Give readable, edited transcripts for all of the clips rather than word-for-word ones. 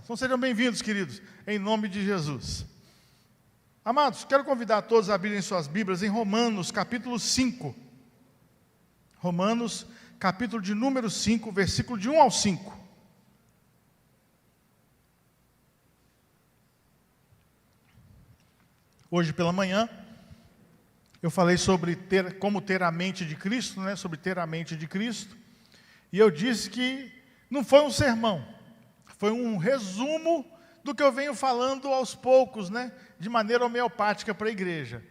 Então sejam bem-vindos, queridos, em nome de Jesus. Amados, quero convidar todos a abrirem suas Bíblias em Romanos, capítulo 5. Romanos, capítulo de número 5, versículo de 1 ao 5. Hoje pela manhã, eu falei sobre como ter a mente de Cristo, sobre ter a mente de Cristo. E eu disse que não foi um sermão, foi um resumo do que eu venho falando aos poucos, de maneira homeopática para a igreja.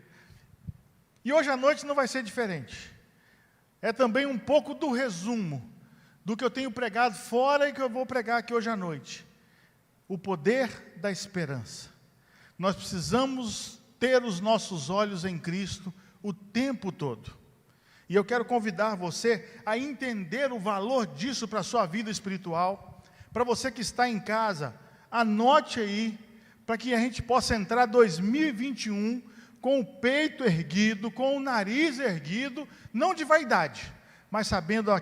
E hoje à noite não vai ser diferente. É também um pouco do resumo do que eu tenho pregado fora e que eu vou pregar aqui hoje à noite. O poder da esperança. Nós precisamos ter os nossos olhos em Cristo o tempo todo. E eu quero convidar você a entender o valor disso para a sua vida espiritual. Para você que está em casa, anote aí, para que a gente possa entrar 2021 com o peito erguido, com o nariz erguido, não de vaidade, mas sabendo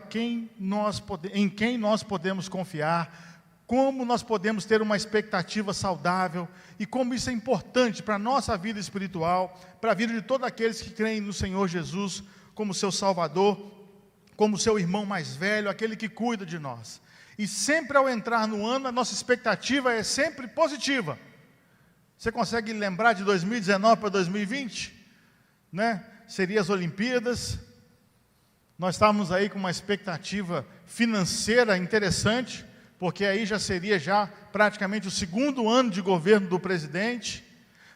em quem nós podemos confiar, como nós podemos ter uma expectativa saudável e como isso é importante para a nossa vida espiritual, para a vida de todos aqueles que creem no Senhor Jesus como seu Salvador, como seu irmão mais velho, aquele que cuida de nós. E sempre ao entrar no ano, a nossa expectativa é sempre positiva. Você consegue lembrar de 2019 para 2020? Seria as Olimpíadas. Nós estávamos aí com uma expectativa financeira interessante, porque aí já seria praticamente o segundo ano de governo do presidente.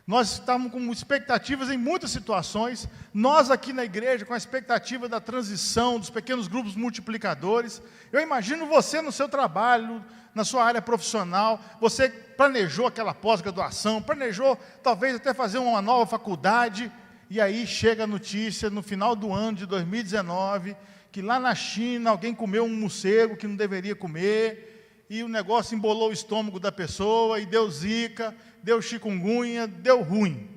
Nós estávamos com expectativas em muitas situações. Nós aqui na igreja com a expectativa da transição, dos pequenos grupos multiplicadores. Eu imagino você no seu trabalho, na sua área profissional, você planejou aquela pós-graduação, planejou talvez até fazer uma nova faculdade, e aí chega a notícia no final do ano de 2019, que lá na China alguém comeu um morcego que não deveria comer, e o negócio embolou o estômago da pessoa, e deu zika, deu chikungunya, deu ruim.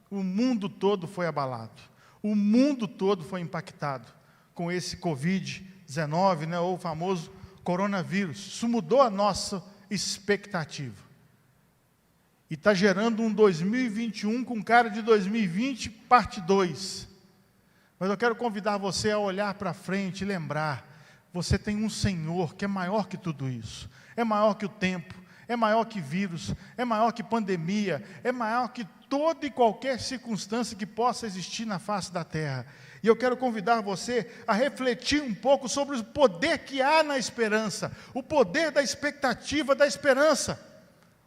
O mundo todo foi abalado. O mundo todo foi impactado com esse Covid-19, ou o famoso coronavírus. Isso mudou a nossa expectativa. E está gerando um 2021 com cara de 2020, parte 2. Mas eu quero convidar você a olhar para frente e lembrar, você tem um Senhor que é maior que tudo isso. É maior que o tempo, é maior que vírus, é maior que pandemia, é maior que toda e qualquer circunstância que possa existir na face da terra. E eu quero convidar você a refletir um pouco sobre o poder que há na esperança, o poder da expectativa da esperança.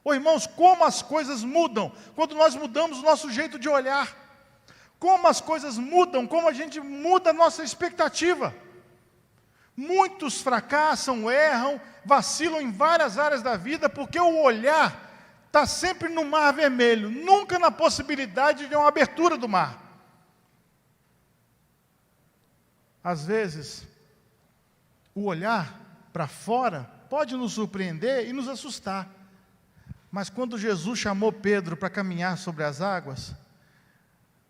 Irmãos, como as coisas mudam quando nós mudamos o nosso jeito de olhar. Como as coisas mudam, como a gente muda a nossa expectativa. Muitos fracassam, erram, vacilam em várias áreas da vida, porque o olhar está sempre no mar vermelho, nunca na possibilidade de uma abertura do mar. Às vezes, o olhar para fora pode nos surpreender e nos assustar. Mas quando Jesus chamou Pedro para caminhar sobre as águas,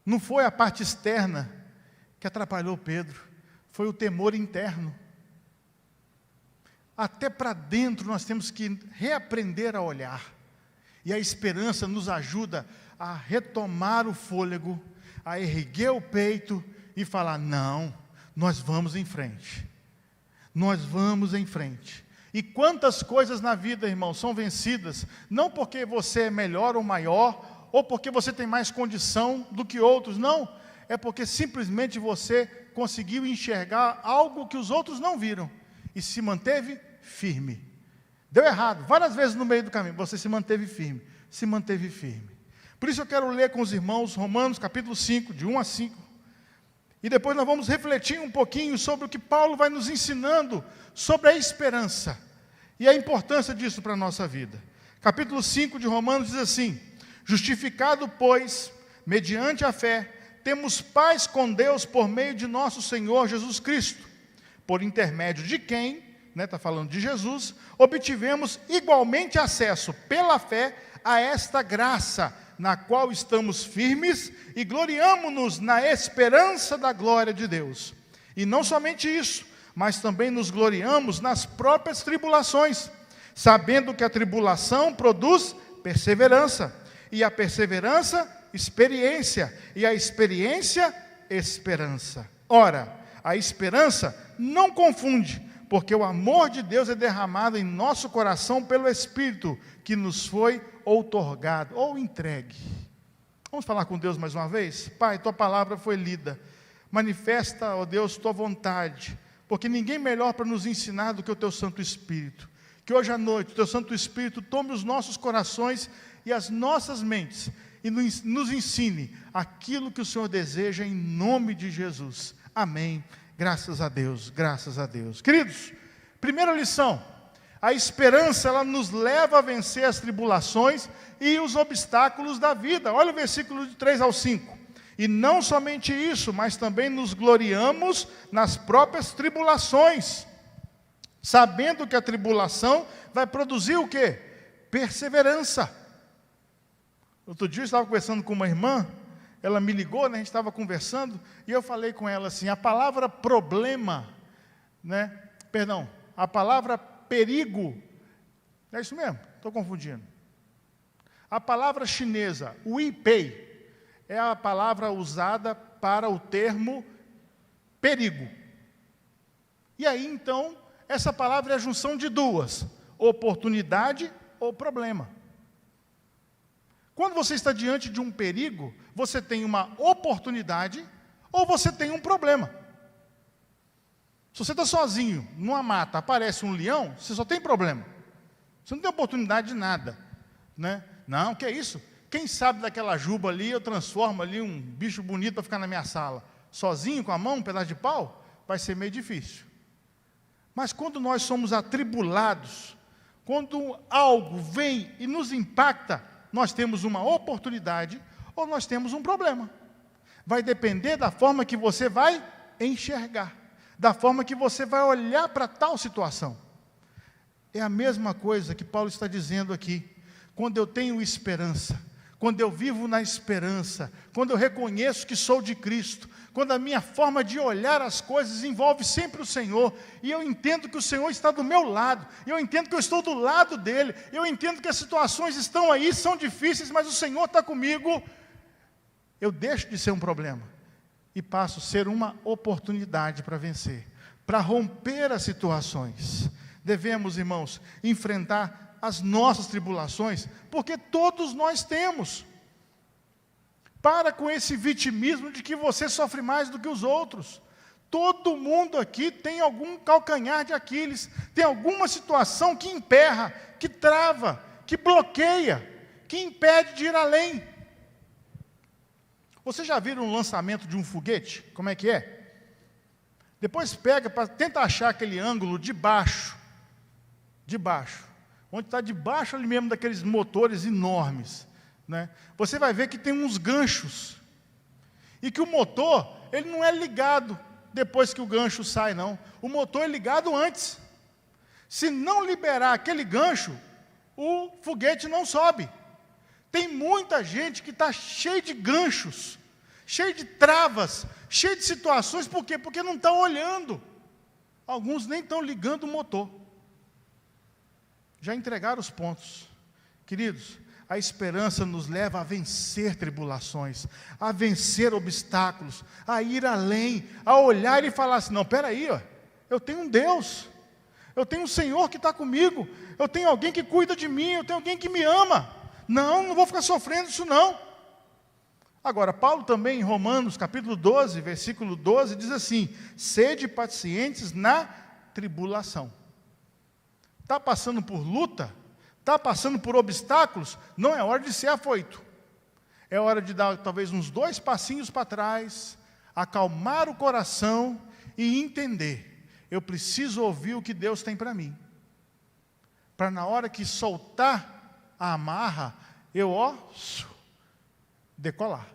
não foi a parte externa que atrapalhou Pedro, foi o temor interno. Até para dentro nós temos que reaprender a olhar. E a esperança nos ajuda a retomar o fôlego, a erguer o peito e falar, não, nós vamos em frente. Nós vamos em frente. E quantas coisas na vida, irmão, são vencidas, não porque você é melhor ou maior, ou porque você tem mais condição do que outros, não. É porque simplesmente você conseguiu enxergar algo que os outros não viram. E se manteve firme. Deu errado, várias vezes no meio do caminho, você se manteve firme. Se manteve firme. Por isso eu quero ler com os irmãos Romanos capítulo 5, de 1 a 5. E depois nós vamos refletir um pouquinho sobre o que Paulo vai nos ensinando sobre a esperança. E a importância disso para a nossa vida. Capítulo 5 de Romanos diz assim: justificado, pois, mediante a fé, temos paz com Deus por meio de nosso Senhor Jesus Cristo, por intermédio de quem, está falando de Jesus, obtivemos igualmente acesso pela fé a esta graça, na qual estamos firmes e gloriamo-nos na esperança da glória de Deus. E não somente isso, mas também nos gloriamos nas próprias tribulações, sabendo que a tribulação produz perseverança, e a perseverança, experiência, e a experiência, esperança. Ora, a esperança não confunde, porque o amor de Deus é derramado em nosso coração pelo Espírito que nos foi outorgado ou entregue. Vamos falar com Deus mais uma vez? Pai, tua palavra foi lida. Manifesta, ó Deus, tua vontade, porque ninguém melhor para nos ensinar do que o teu Santo Espírito. Que hoje à noite o teu Santo Espírito tome os nossos corações e as nossas mentes e nos ensine aquilo que o Senhor deseja em nome de Jesus. Amém. Graças a Deus, graças a Deus. Queridos, primeira lição, a esperança ela nos leva a vencer as tribulações e os obstáculos da vida. Olha o versículo de 3 ao 5. E não somente isso, mas também nos gloriamos nas próprias tribulações, sabendo que a tribulação vai produzir o quê? Perseverança. Outro dia eu estava conversando com uma irmã, ela me ligou, né, a gente estava conversando, e eu falei com ela assim, a palavra problema, a palavra perigo, é isso mesmo? Estou confundindo. A palavra chinesa, Wei-Pei, é a palavra usada para o termo perigo. E aí, então, essa palavra é a junção de duas, oportunidade ou problema. Quando você está diante de um perigo, você tem uma oportunidade ou você tem um problema. Se você está sozinho, numa mata, aparece um leão, você só tem problema. Você não tem oportunidade de nada. Não, que é isso? Quem sabe daquela juba ali, eu transformo ali um bicho bonito para ficar na minha sala. Sozinho, com a mão, um pedaço de pau, vai ser meio difícil. Mas quando nós somos atribulados, quando algo vem e nos impacta, nós temos uma oportunidade ou nós temos um problema. Vai depender da forma que você vai enxergar, da forma que você vai olhar para tal situação. É a mesma coisa que Paulo está dizendo aqui. Quando eu tenho esperança, quando eu vivo na esperança, quando eu reconheço que sou de Cristo, quando a minha forma de olhar as coisas envolve sempre o Senhor, e eu entendo que o Senhor está do meu lado, eu entendo que eu estou do lado dEle, eu entendo que as situações estão aí, são difíceis, mas o Senhor está comigo, eu deixo de ser um problema, e passo a ser uma oportunidade para vencer, para romper as situações. Devemos, irmãos, enfrentar as nossas tribulações, porque todos nós temos. Para com esse vitimismo de que você sofre mais do que os outros. Todo mundo aqui tem algum calcanhar de Aquiles, tem alguma situação que emperra, que trava, que bloqueia, que impede de ir além. Você já viram um lançamento de um foguete? Como é que é? Depois pega, tenta achar aquele ângulo de baixo, onde está debaixo ali mesmo daqueles motores enormes. Você vai ver que tem uns ganchos, e que o motor, ele não é ligado depois que o gancho sai, não. O motor é ligado antes. Se não liberar aquele gancho, o foguete não sobe. Tem muita gente que está cheio de ganchos, cheio de travas, cheio de situações, por quê? Porque não estão olhando. Alguns nem estão ligando o motor. Já entregaram os pontos. Queridos, a esperança nos leva a vencer tribulações, a vencer obstáculos, a ir além, a olhar e falar assim, não, espera aí, eu tenho um Deus, eu tenho um Senhor que está comigo, eu tenho alguém que cuida de mim, eu tenho alguém que me ama, não vou ficar sofrendo isso não. Agora, Paulo também em Romanos capítulo 12, versículo 12, diz assim, sede pacientes na tribulação. Está passando por luta? Está passando por obstáculos? Não é hora de ser afoito. É hora de dar talvez uns 2 passinhos para trás, acalmar o coração e entender. Eu preciso ouvir o que Deus tem para mim. Para na hora que soltar a amarra, eu decolar.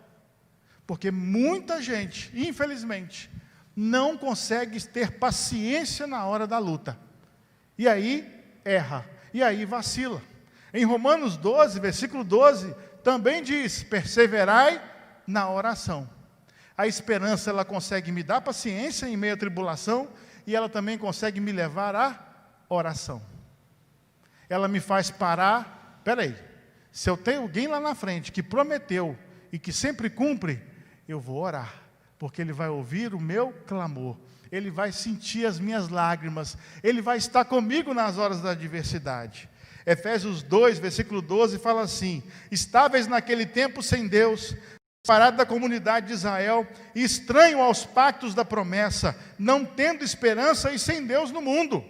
Porque muita gente, infelizmente, não consegue ter paciência na hora da luta. E aí erra. E aí vacila. Em Romanos 12, versículo 12, também diz, perseverai na oração. A esperança, ela consegue me dar paciência em meio à tribulação, e ela também consegue me levar à oração. ela me faz parar. Espera aí, se eu tenho alguém lá na frente que prometeu e que sempre cumpre, eu vou orar, porque Ele vai ouvir o meu clamor, Ele vai sentir as minhas lágrimas, Ele vai estar comigo nas horas da adversidade. Efésios 2, versículo 12, fala assim: estáveis naquele tempo sem Deus, separado da comunidade de Israel, e estranho aos pactos da promessa, não tendo esperança e sem Deus no mundo.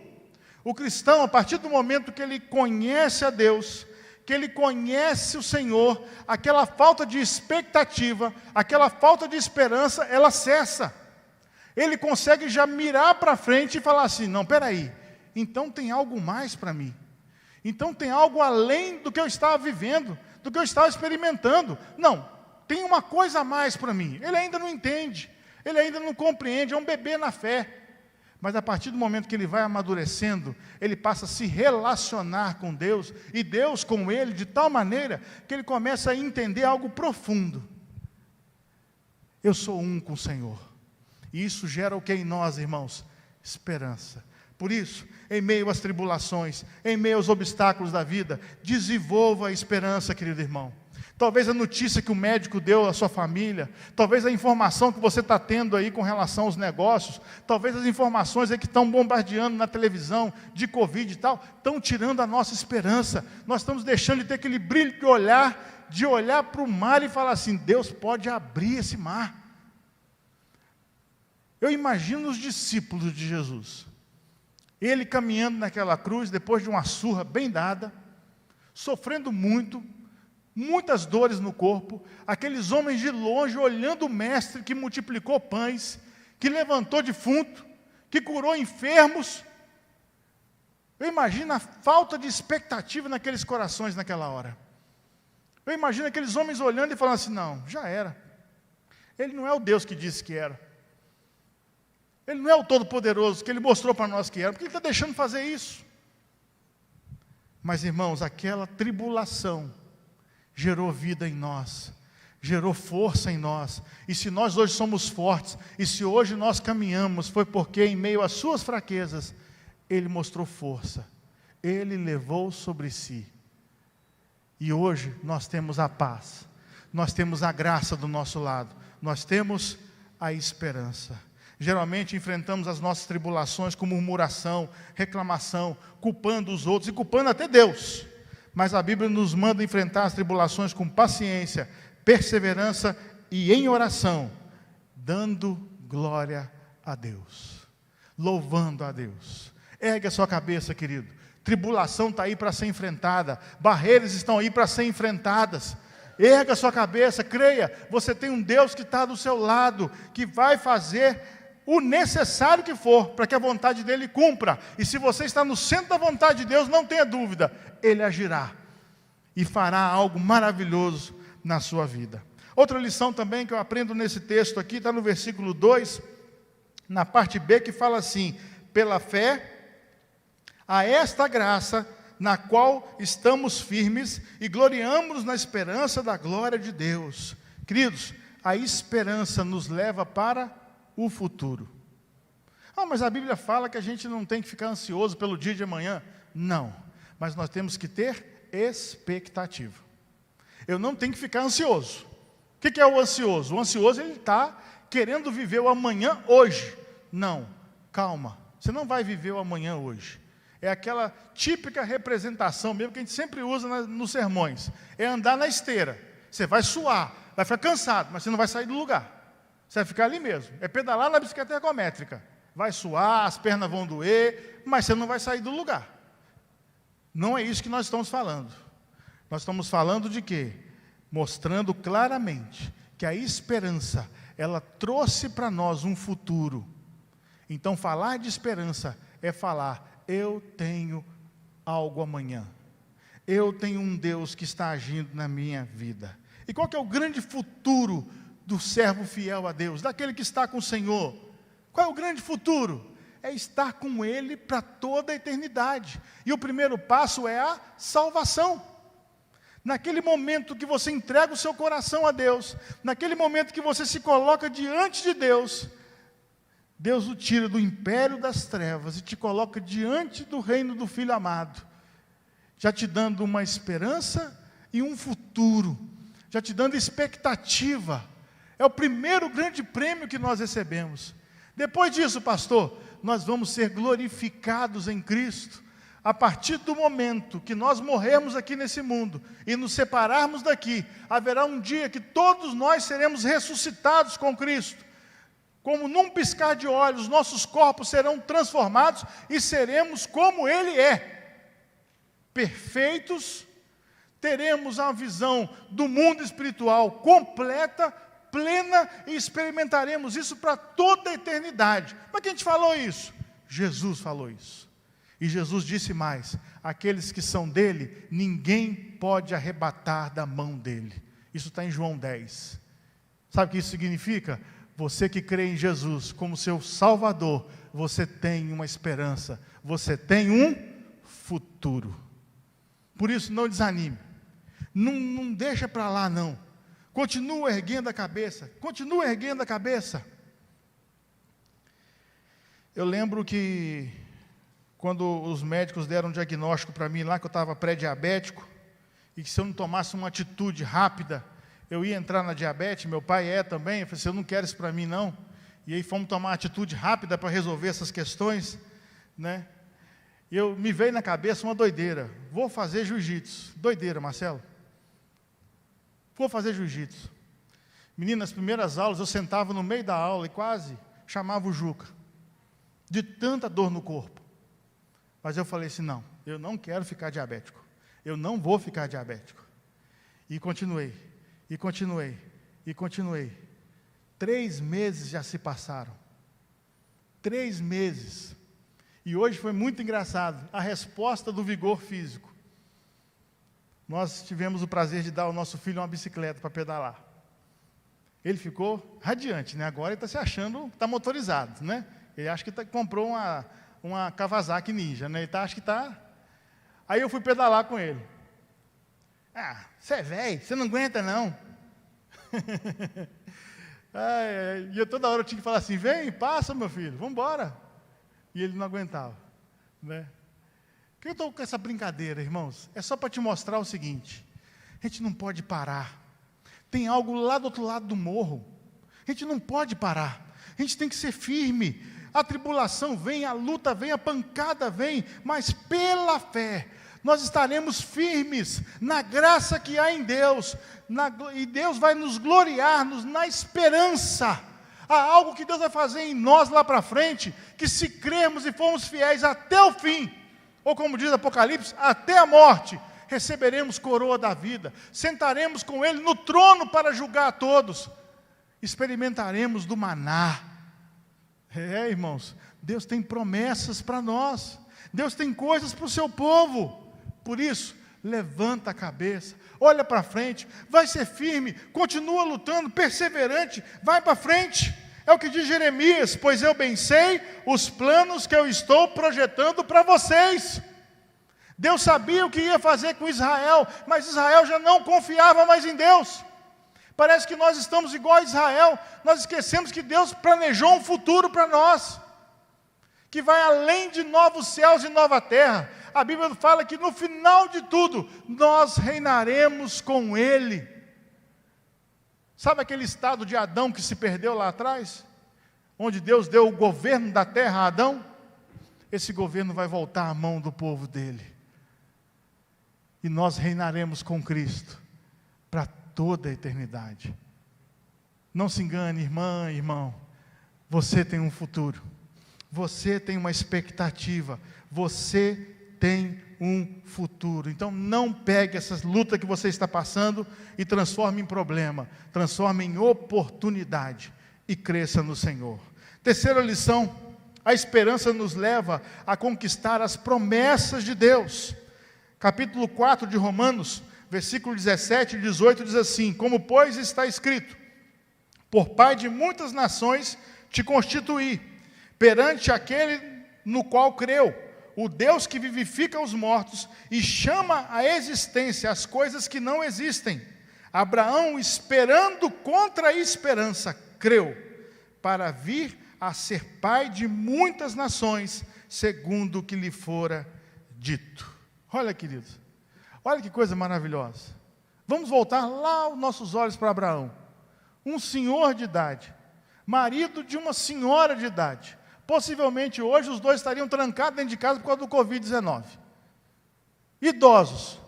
O cristão, a partir do momento que ele conhece a Deus, que ele conhece o Senhor, aquela falta de expectativa, aquela falta de esperança, ela cessa. Ele consegue já mirar para frente e falar assim: não, peraí, então tem algo mais para mim. Então tem algo além do que eu estava vivendo, do que eu estava experimentando. Não, tem uma coisa a mais para mim. Ele ainda não entende, ele ainda não compreende, é um bebê na fé. Mas a partir do momento que ele vai amadurecendo, ele passa a se relacionar com Deus, e Deus com ele, de tal maneira que ele começa a entender algo profundo. Eu sou um com o Senhor. E isso gera o que em nós, irmãos? Esperança. Por isso, em meio às tribulações, em meio aos obstáculos da vida, desenvolva a esperança, querido irmão. Talvez a notícia que o médico deu à sua família, talvez a informação que você está tendo aí com relação aos negócios, talvez as informações aí que estão bombardeando na televisão, de Covid e tal, estão tirando a nossa esperança. Nós estamos deixando de ter aquele brilho de olhar para o mar e falar assim: Deus pode abrir esse mar. Eu imagino os discípulos de Jesus, Ele caminhando naquela cruz, depois de uma surra bem dada, sofrendo muito, muitas dores no corpo, aqueles homens de longe olhando o mestre que multiplicou pães, que levantou defunto, que curou enfermos. Eu imagino a falta de expectativa naqueles corações naquela hora. Eu imagino aqueles homens olhando e falando assim: não, já era. Ele não é o Deus que disse que era. Ele não é o Todo-Poderoso que Ele mostrou para nós que era. Por que Ele está deixando fazer isso? Mas, irmãos, aquela tribulação gerou vida em nós, gerou força em nós. E se nós hoje somos fortes, e se hoje nós caminhamos, foi porque em meio às suas fraquezas, Ele mostrou força. Ele levou sobre si. E hoje nós temos a paz, nós temos a graça do nosso lado, nós temos a esperança. Geralmente enfrentamos as nossas tribulações com murmuração, reclamação, culpando os outros e culpando até Deus. Mas a Bíblia nos manda enfrentar as tribulações com paciência, perseverança e em oração, dando glória a Deus, louvando a Deus. Ergue a sua cabeça, querido. Tribulação está aí para ser enfrentada, barreiras estão aí para ser enfrentadas. Erga a sua cabeça, creia, você tem um Deus que está do seu lado, que vai fazer o necessário que for, para que a vontade dEle cumpra. E se você está no centro da vontade de Deus, não tenha dúvida, Ele agirá, e fará algo maravilhoso na sua vida. Outra lição também que eu aprendo nesse texto aqui, está no versículo 2, na parte B, que fala assim: pela fé, a esta graça, na qual estamos firmes, e gloriamos na esperança da glória de Deus. Queridos, a esperança nos leva para o futuro. Mas a Bíblia fala que a gente não tem que ficar ansioso pelo dia de amanhã. Não, mas nós temos que ter expectativa. Eu não tenho que ficar ansioso. O que é o ansioso? O ansioso, ele está querendo viver o amanhã hoje. Não, calma, você não vai viver o amanhã hoje. É aquela típica representação mesmo que a gente sempre usa nos sermões. É andar na esteira. Você vai suar, vai ficar cansado, mas você não vai sair do lugar. Você vai ficar ali mesmo. É pedalar na bicicleta ergométrica. Vai suar, as pernas vão doer, mas você não vai sair do lugar. Não é isso que nós estamos falando. Nós estamos falando de quê? Mostrando claramente que a esperança, ela trouxe para nós um futuro. Então, falar de esperança é falar: eu tenho algo amanhã. Eu tenho um Deus que está agindo na minha vida. E qual que é o grande futuro do servo fiel a Deus, daquele que está com o Senhor? Qual é o grande futuro? É estar com Ele para toda a eternidade. E o primeiro passo é a salvação. Naquele momento que você entrega o seu coração a Deus, naquele momento que você se coloca diante de Deus, Deus o tira do império das trevas e te coloca diante do reino do Filho amado, já te dando uma esperança e um futuro, já te dando expectativa. É o primeiro grande prêmio que nós recebemos. Depois disso, pastor, nós vamos ser glorificados em Cristo. A partir do momento que nós morrermos aqui nesse mundo e nos separarmos daqui, haverá um dia que todos nós seremos ressuscitados com Cristo. Como num piscar de olhos, nossos corpos serão transformados e seremos como Ele é. Perfeitos, teremos a visão do mundo espiritual completa, plena, e experimentaremos isso para toda a eternidade. Mas quem te falou isso? Jesus falou isso. E Jesus disse mais: aqueles que são dele, ninguém pode arrebatar da mão dele. Isso está em João 10. Sabe o que isso significa? Você que crê em Jesus como seu Salvador, você tem uma esperança, você tem um futuro. Por isso, não desanime. Não deixa para lá, não. Continua erguendo a cabeça. Continua erguendo a cabeça. Eu lembro que quando os médicos deram um diagnóstico para mim lá, que eu estava pré-diabético, e que se eu não tomasse uma atitude rápida, eu ia entrar na diabetes. Meu pai é também. Eu falei assim: eu não quero isso para mim, não. E aí fomos tomar uma atitude rápida para resolver essas questões, né? Me veio na cabeça uma doideira: vou fazer jiu-jitsu. Doideira, Marcelo. Vou fazer jiu-jitsu. Menina, nas primeiras aulas, eu sentava no meio da aula e quase chamava o Juca, de tanta dor no corpo. Mas eu falei assim: não, eu não quero ficar diabético. Eu não vou ficar diabético. E continuei, e continuei, e continuei. 3 meses já se passaram. 3 meses. E hoje foi muito engraçado a resposta do Vigor Físico. Nós tivemos o prazer de dar ao nosso filho uma bicicleta para pedalar. Ele ficou radiante, né? Agora ele está se achando, está motorizado, né? Ele acha que comprou uma Kawasaki Ninja, né? Acha que está... Aí eu fui pedalar com ele. Ah, você é velho, você não aguenta não. E eu toda hora eu tinha que falar assim: vem, passa meu filho, vamos embora. E ele não aguentava, né? Por que eu estou com essa brincadeira, irmãos? É só para te mostrar o seguinte: a gente não pode parar. Tem algo lá do outro lado do morro. A gente não pode parar. A gente tem que ser firme. A tribulação vem, a luta vem, a pancada vem, mas pela fé nós estaremos firmes na graça que há em Deus, e Deus vai nos gloriar-nos na esperança. Há algo que Deus vai fazer em nós lá para frente, que se crermos e formos fiéis até o fim, ou como diz Apocalipse, até a morte, receberemos coroa da vida, sentaremos com Ele no trono para julgar a todos, experimentaremos do maná. Irmãos, Deus tem promessas para nós, Deus tem coisas para o seu povo. Por isso, levanta a cabeça, olha para frente, vai ser firme, continua lutando, perseverante, vai para frente. É o que diz Jeremias: pois eu bem sei os planos que eu estou projetando para vocês. Deus sabia o que ia fazer com Israel, mas Israel já não confiava mais em Deus. Parece que nós estamos igual a Israel, nós esquecemos que Deus planejou um futuro para nós, que vai além de novos céus e nova terra. A Bíblia fala que no final de tudo, nós reinaremos com Ele. Sabe aquele estado de Adão que se perdeu lá atrás? Onde Deus deu o governo da terra a Adão? Esse governo vai voltar à mão do povo dele. E nós reinaremos com Cristo para toda a eternidade. Não se engane, irmã, irmão. Você tem um futuro. Você tem uma expectativa. Você tem um futuro. Então não pegue essas lutas que você está passando e transforme em problema. Transforme em oportunidade e cresça no Senhor. Terceira lição: a esperança nos leva a conquistar as promessas de Deus. Capítulo 4 de Romanos, versículo 17 e 18 diz assim: como pois está escrito, por pai de muitas nações te constituí, perante aquele no qual creu, o Deus que vivifica os mortos e chama à existência as coisas que não existem. Abraão, esperando contra a esperança, creu, para vir a ser pai de muitas nações, segundo o que lhe fora dito. Olha, queridos, Olha que coisa maravilhosa. Vamos voltar lá os nossos olhos para Abraão. Um senhor de idade, marido de uma senhora de idade. Possivelmente hoje os dois estariam trancados dentro de casa por causa do Covid-19. Idosos.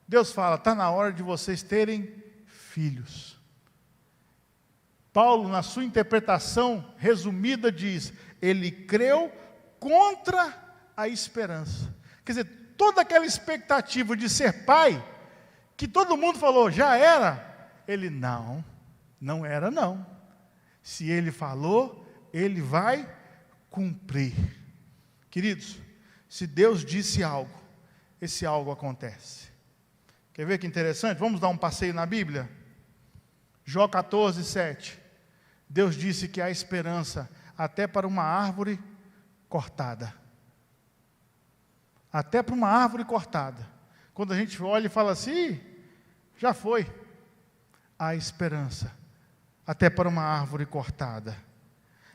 Deus fala, está na hora de vocês terem filhos. Paulo, na sua interpretação resumida, diz, ele creu contra a esperança. Quer dizer, toda aquela expectativa de ser pai, que todo mundo falou, já era, ele não era não. Se ele falou, ele vai cumprir. Queridos, se Deus disse algo, esse algo acontece. Quer ver que interessante? Vamos dar um passeio na Bíblia? Jó 14, 7. Deus disse que há esperança até para uma árvore cortada. Até para uma árvore cortada. Quando a gente olha e fala assim, já foi. Há esperança até para uma árvore cortada.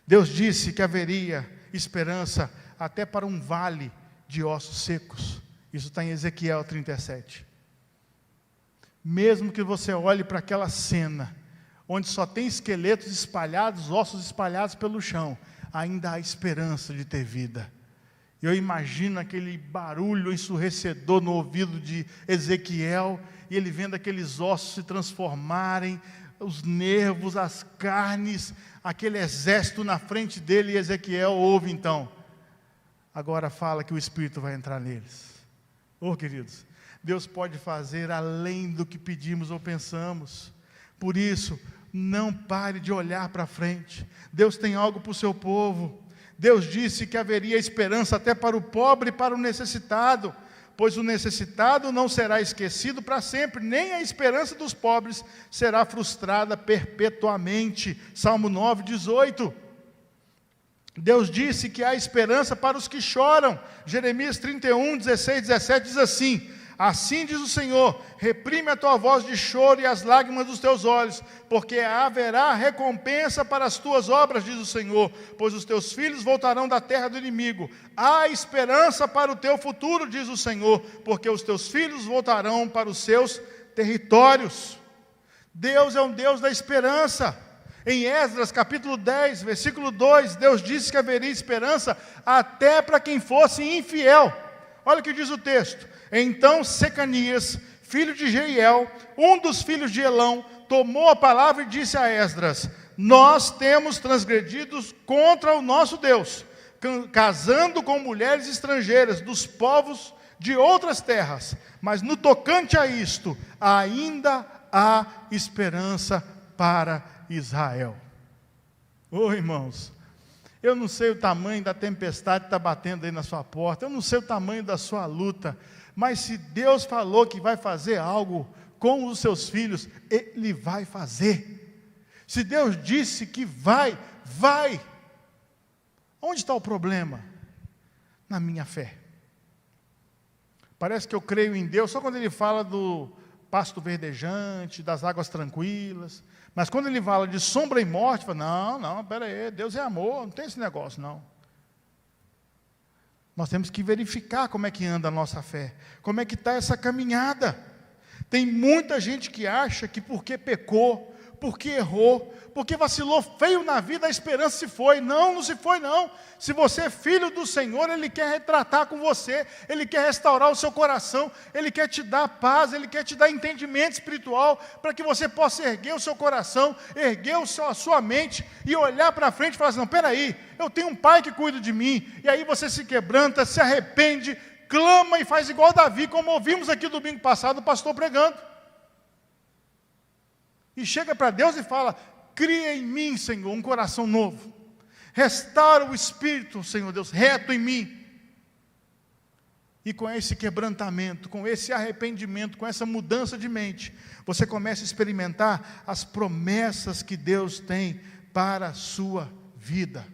Deus disse que haveria esperança até para um vale de ossos secos. Isso está em Ezequiel 37. Mesmo que você olhe para aquela cena, onde só tem esqueletos espalhados, ossos espalhados pelo chão, ainda há esperança de ter vida. Eu imagino aquele barulho ensurdecedor no ouvido de Ezequiel, e ele vendo aqueles ossos se transformarem, os nervos, as carnes, aquele exército na frente dele, e Ezequiel ouve então. Agora fala que o Espírito vai entrar neles. Oh, queridos, Deus pode fazer além do que pedimos ou pensamos. Por isso, não pare de olhar para frente. Deus tem algo para o seu povo. Deus disse que haveria esperança até para o pobre e para o necessitado, pois o necessitado não será esquecido para sempre, nem a esperança dos pobres será frustrada perpetuamente. Salmo 9, 18. Deus disse que há esperança para os que choram. Jeremias 31, 16, 17 diz assim, assim diz o Senhor, reprime a tua voz de choro e as lágrimas dos teus olhos, porque haverá recompensa para as tuas obras, diz o Senhor, pois os teus filhos voltarão da terra do inimigo. Há esperança para o teu futuro, diz o Senhor, porque os teus filhos voltarão para os seus territórios. Deus é um Deus da esperança. Em Esdras capítulo 10, versículo 2, Deus disse que haveria esperança até para quem fosse infiel. Olha o que diz o texto. Então Secanias, filho de Jeiel, um dos filhos de Elão, tomou a palavra e disse a Esdras, nós temos transgredido contra o nosso Deus, casando com mulheres estrangeiras dos povos de outras terras, mas no tocante a isto, ainda há esperança para Israel. Oh, irmãos, eu não sei o tamanho da tempestade que está batendo aí na sua porta, eu não sei o tamanho da sua luta, mas se Deus falou que vai fazer algo com os seus filhos, Ele vai fazer. Se Deus disse que vai. Onde está o problema? Na minha fé. Parece que eu creio em Deus só quando Ele fala do pasto verdejante, das águas tranquilas, mas quando Ele fala de sombra e morte, fala, não, pera aí, Deus é amor, não tem esse negócio não. Nós temos que verificar como é que anda a nossa fé, como é que está essa caminhada. Tem muita gente que acha que porque pecou, porque errou, porque vacilou feio na vida, a esperança se foi. Não se foi não. Se você é filho do Senhor, Ele quer retratar com você, Ele quer restaurar o seu coração, Ele quer te dar paz, Ele quer te dar entendimento espiritual, para que você possa erguer o seu coração, erguer a sua mente, e olhar para frente e falar assim, não, peraí, eu tenho um pai que cuida de mim, e aí você se quebranta, se arrepende, clama e faz igual Davi, como ouvimos aqui domingo passado o pastor pregando. E chega para Deus e fala, cria em mim, Senhor, um coração novo. Restaura o espírito, Senhor Deus, reto em mim. E com esse quebrantamento, com esse arrependimento, com essa mudança de mente, você começa a experimentar as promessas que Deus tem para a sua vida.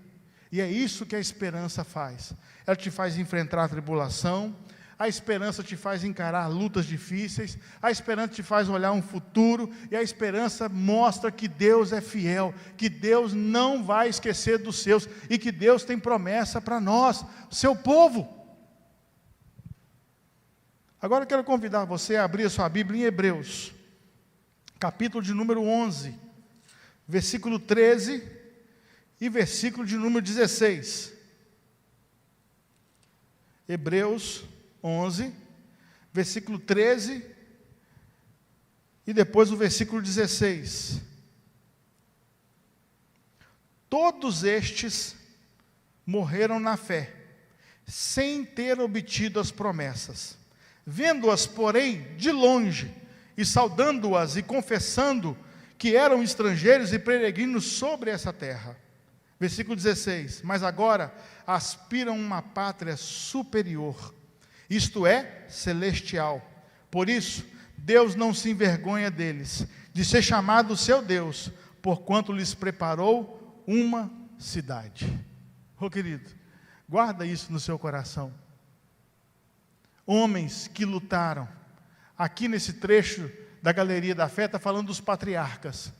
E é isso que a esperança faz. Ela te faz enfrentar a tribulação, a esperança te faz encarar lutas difíceis, a esperança te faz olhar um futuro, e a esperança mostra que Deus é fiel, que Deus não vai esquecer dos seus, e que Deus tem promessa para nós, seu povo. Agora eu quero convidar você a abrir a sua Bíblia em Hebreus, capítulo de número 11, versículo 13 e versículo de número 16. Hebreus 11, versículo 13 e depois o versículo 16. Todos estes morreram na fé, sem ter obtido as promessas. Vendo-as, porém, de longe, e saudando-as e confessando que eram estrangeiros e peregrinos sobre essa terra. Versículo 16. Mas agora aspiram uma pátria superior, isto é, celestial. Por isso, Deus não se envergonha deles, de ser chamado seu Deus, porquanto lhes preparou uma cidade. Querido, guarda isso no seu coração. Homens que lutaram. Aqui nesse trecho da Galeria da Fé está falando dos patriarcas.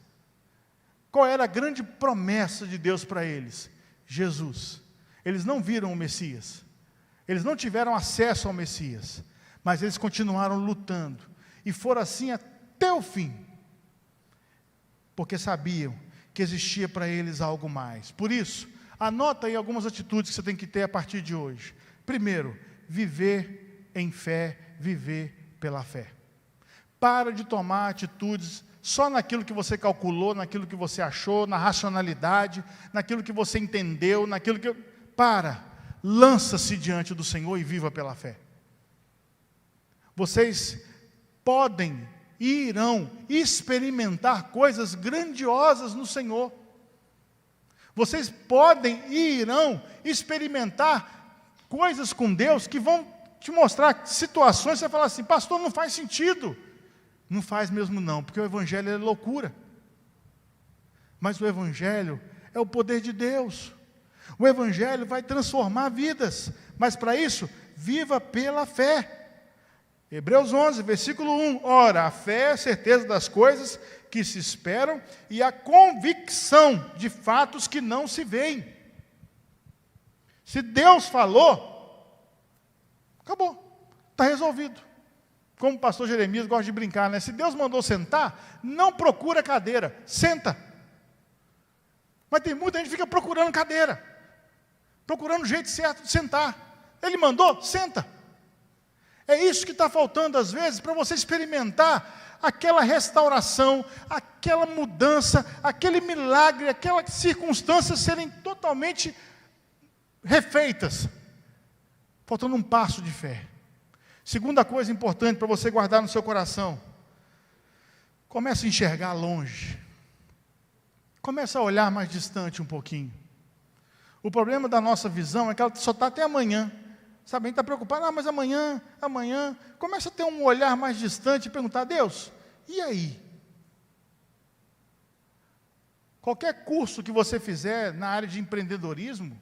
Qual era a grande promessa de Deus para eles? Jesus. Eles não viram o Messias. Eles não tiveram acesso ao Messias. Mas eles continuaram lutando. E foram assim até o fim. Porque sabiam que existia para eles algo mais. Por isso, anota aí algumas atitudes que você tem que ter a partir de hoje. Primeiro, viver em fé, viver pela fé. Para de tomar atitudes só naquilo que você calculou, naquilo que você achou, na racionalidade, naquilo que você entendeu, naquilo que... lança-se diante do Senhor e viva pela fé. Vocês podem e irão experimentar coisas grandiosas no Senhor. Vocês podem e irão experimentar coisas com Deus que vão te mostrar situações, você fala assim, pastor, não faz sentido. Não faz mesmo não, porque o Evangelho é loucura. Mas o Evangelho é o poder de Deus. O Evangelho vai transformar vidas, mas para isso, viva pela fé. Hebreus 11, versículo 1, ora, a fé é a certeza das coisas que se esperam e a convicção de fatos que não se veem. Se Deus falou, acabou, está resolvido. Como o pastor Jeremias gosta de brincar, né? Se Deus mandou sentar, não procura cadeira, senta. Mas tem muita gente que fica procurando cadeira, procurando o jeito certo de sentar. Ele mandou, senta. É isso que está faltando às vezes, para você experimentar aquela restauração, aquela mudança, aquele milagre, aquelas circunstâncias serem totalmente refeitas. Faltando um passo de fé. Segunda coisa importante para você guardar no seu coração. Comece a enxergar longe. Comece a olhar mais distante um pouquinho. O problema da nossa visão é que ela só está até amanhã. Sabe, a gente está preocupado, mas amanhã. Comece a ter um olhar mais distante e perguntar, Deus, e aí? Qualquer curso que você fizer na área de empreendedorismo,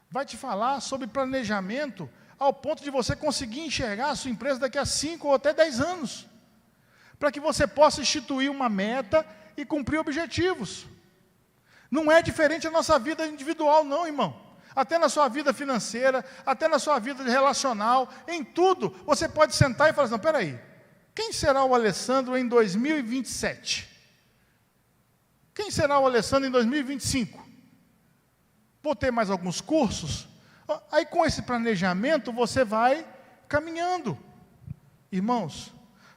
vai te falar sobre planejamento ao ponto de você conseguir enxergar a sua empresa daqui a 5 ou até 10 anos. Para que você possa instituir uma meta e cumprir objetivos. Não é diferente a nossa vida individual não, irmão. Até na sua vida financeira, até na sua vida relacional, em tudo, você pode sentar e falar assim, não, peraí, quem será o Alessandro em 2027? Quem será o Alessandro em 2025? Vou ter mais alguns cursos? Aí com esse planejamento você vai caminhando. Irmãos,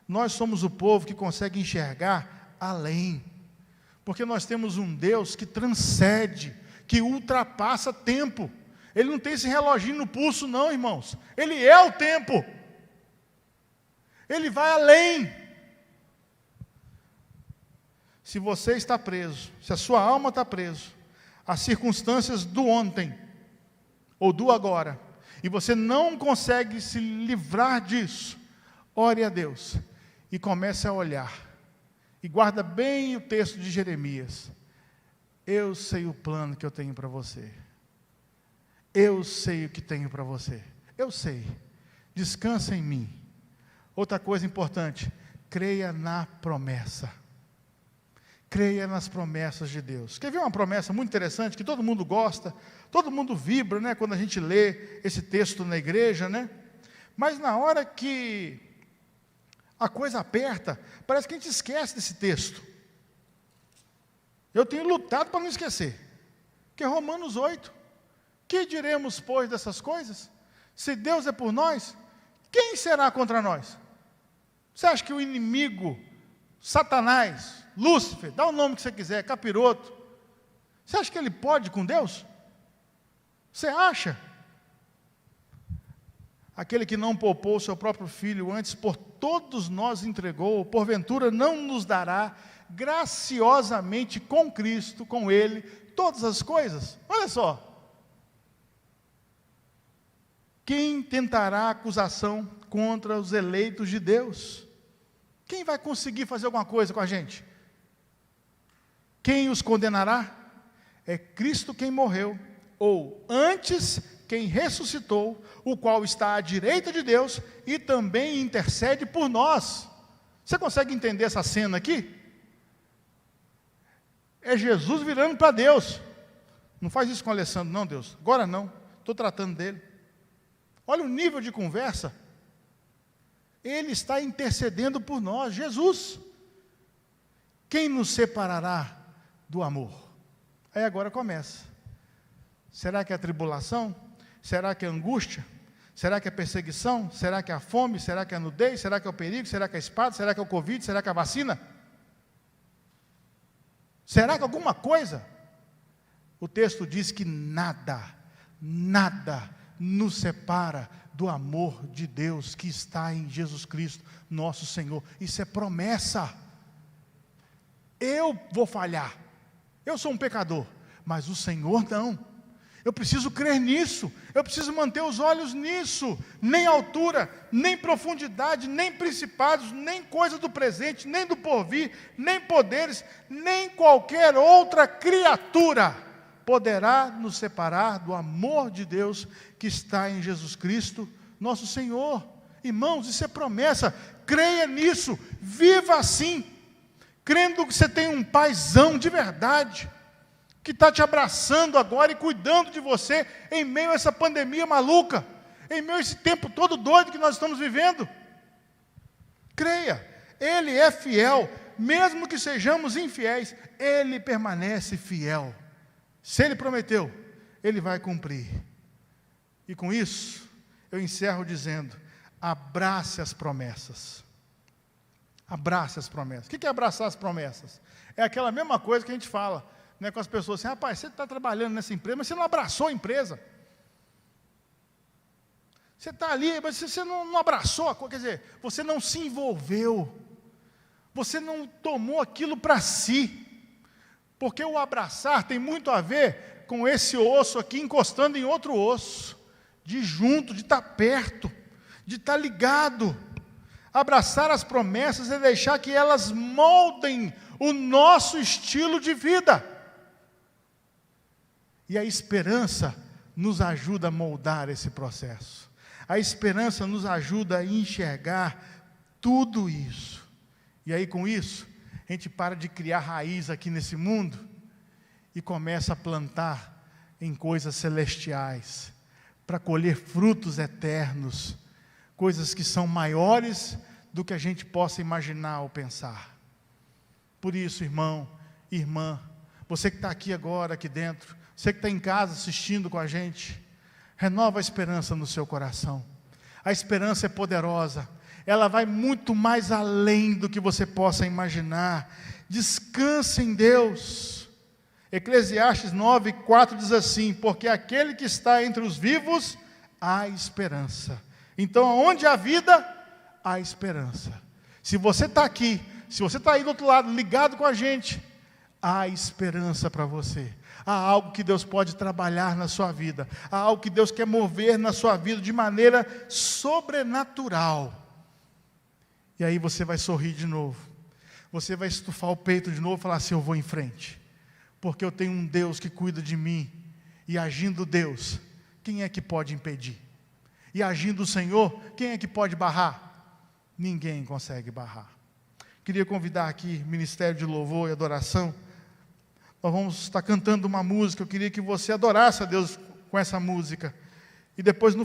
nós somos o povo que consegue enxergar além. Porque nós temos um Deus que transcende, que ultrapassa tempo. Ele não tem esse reloginho no pulso não, irmãos. Ele é o tempo. Ele vai além. Se você está preso, se a sua alma está presa, as circunstâncias do ontem, ou do agora, e você não consegue se livrar disso, ore a Deus, e comece a olhar, e guarda bem o texto de Jeremias, eu sei o plano que eu tenho para você, eu sei o que tenho para você, eu sei, descansa em mim. Outra coisa importante, creia na promessa. Creia nas promessas de Deus. Quer ver uma promessa muito interessante, que todo mundo gosta, todo mundo vibra, né, quando a gente lê esse texto na igreja, né? Mas na hora que a coisa aperta, parece que a gente esquece desse texto. Eu tenho lutado para não esquecer. Que é Romanos 8. Que diremos, pois, dessas coisas? Se Deus é por nós, quem será contra nós? Você acha que o inimigo, Satanás, Lúcifer, dá o nome que você quiser, capiroto, você acha que ele pode com Deus? Você acha? Aquele que não poupou o seu próprio filho, antes por todos nós entregou, porventura não nos dará graciosamente com Cristo, com Ele, todas as coisas? Olha só. Quem tentará acusação contra os eleitos de Deus? Quem vai conseguir fazer alguma coisa com a gente? Quem os condenará? É Cristo quem morreu, ou antes quem ressuscitou, o qual está à direita de Deus e também intercede por nós. Você consegue entender essa cena aqui? É Jesus virando para Deus. Não faz isso com o Alessandro, não, Deus. Agora não, estou tratando dele. Olha o nível de conversa. Ele está intercedendo por nós, Jesus. Quem nos separará do amor? Aí agora começa. Será que é a tribulação? Será que é a angústia? Será que é a perseguição? Será que é a fome? Será que é a nudez? Será que é o perigo? Será que é a espada? Será que é o Covid? Será que é a vacina? Será que alguma coisa? O texto diz que nada nos separa do amor de Deus que está em Jesus Cristo, nosso Senhor. Isso é promessa. Eu vou falhar, eu sou um pecador, mas o Senhor não. Eu preciso crer nisso, eu preciso manter os olhos nisso. Nem altura, nem profundidade, nem principados, nem coisa do presente, nem do porvir, nem poderes, nem qualquer outra criatura poderá nos separar do amor de Deus que está em Jesus Cristo, nosso Senhor. Irmãos, isso é promessa, creia nisso, viva assim, crendo que você tem um paizão de verdade, que está te abraçando agora e cuidando de você, em meio a essa pandemia maluca, em meio a esse tempo todo doido que nós estamos vivendo. Creia, Ele é fiel, mesmo que sejamos infiéis, Ele permanece fiel. Se Ele prometeu, Ele vai cumprir. E com isso, eu encerro dizendo, abrace as promessas. Abrace as promessas. O que é abraçar as promessas? É aquela mesma coisa que a gente fala, né, com as pessoas assim, rapaz, você está trabalhando nessa empresa, mas você não abraçou a empresa. Você está ali, mas você não abraçou a coisa, quer dizer, você não se envolveu, você não tomou aquilo para si. Porque o abraçar tem muito a ver com esse osso aqui encostando em outro osso, de junto, de estar perto, de estar ligado. Abraçar as promessas é deixar que elas moldem o nosso estilo de vida. E a esperança nos ajuda a moldar esse processo. A esperança nos ajuda a enxergar tudo isso. E aí com isso, a gente para de criar raiz aqui nesse mundo e começa a plantar em coisas celestiais, para colher frutos eternos, coisas que são maiores do que a gente possa imaginar ou pensar. Por isso, irmão, irmã, você que está aqui agora, aqui dentro, você que está em casa assistindo com a gente, renova a esperança no seu coração. A esperança é poderosa, ela vai muito mais além do que você possa imaginar. Descanse em Deus. Eclesiastes 9:4 diz assim, porque aquele que está entre os vivos, há esperança. Então, onde há vida, há esperança. Se você está aqui, se você está aí do outro lado, ligado com a gente, há esperança para você. Há algo que Deus pode trabalhar na sua vida. Há algo que Deus quer mover na sua vida de maneira sobrenatural. E aí você vai sorrir de novo. Você vai estufar o peito de novo e falar assim, eu vou em frente. Porque eu tenho um Deus que cuida de mim. E agindo Deus, quem é que pode impedir? E agindo o Senhor, quem é que pode barrar? Ninguém consegue barrar. Queria convidar aqui o Ministério de Louvor e Adoração. Nós vamos estar cantando uma música, eu queria que você adorasse a Deus com essa música. E depois no